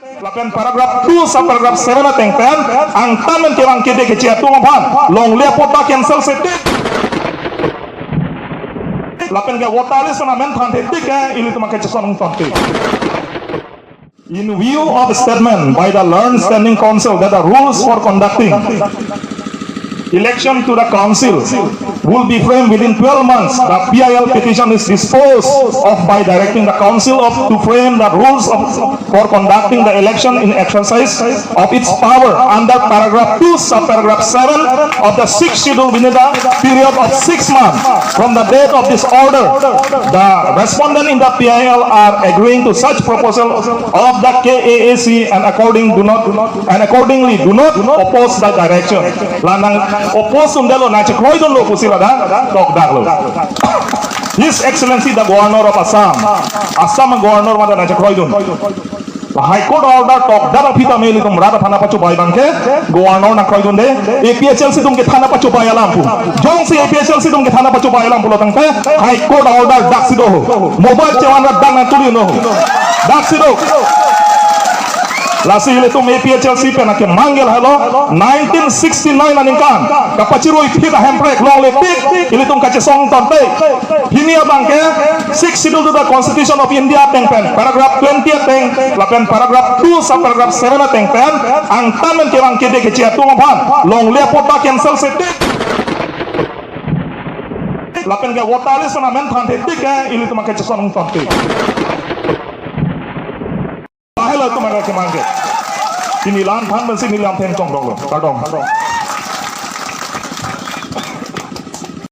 Lapen paragraph 2 sa paragraph 7 na tengpen ang tamen kirang kede kecil tu mapan long lia pota cancel sete Lapen ke wotales na men thante tik ili tu makai chesong thante. In view of the statement by the learned standing council that the rules for conducting election to the council will be framed within 12 months. The PIL petition is disposed of by directing the council to frame the rules for conducting the election in exercise of its power under paragraph 2 subparagraph 7 of the 6th schedule within the period of 6 months from the date of this order. The respondent in the PIL are agreeing to such proposal of the KAAC and accordingly do not oppose the direction. Oppose undelo na chekroidon lo kusila da tok daglo. His Excellency the Governor of Assam Governor mada na chekroidon. The High Court order tok daglo pita meli tum rada thana pachu bai bangke Governor na kroidon de APHLC tum ke thana pachu bai alampu. Jong si APHLC tum ke thana pachu bai alampu lo tangpe High Court order daksido ho. Mobile chewan ra dang na tuli no ho. Daksido. Lasi ile tum APHLC pe na ke mangel halo 1969 aningkan kapachiro ipita hemprek long le tik ile tum kache song tonte hini abangke 6 schedule to the Constitution of India tengpen paragraph 20 teng Lapen paragraph 2 sa paragraph 7 tengpen ang tamen kirang kede kecil tu mapan long le pota cancel sete Lapen ke wotales na men thante tik ile tum kache song tonte Hello, tu mereka kemanggil. Ini lan pan bensin ini lam teng tong dong lo.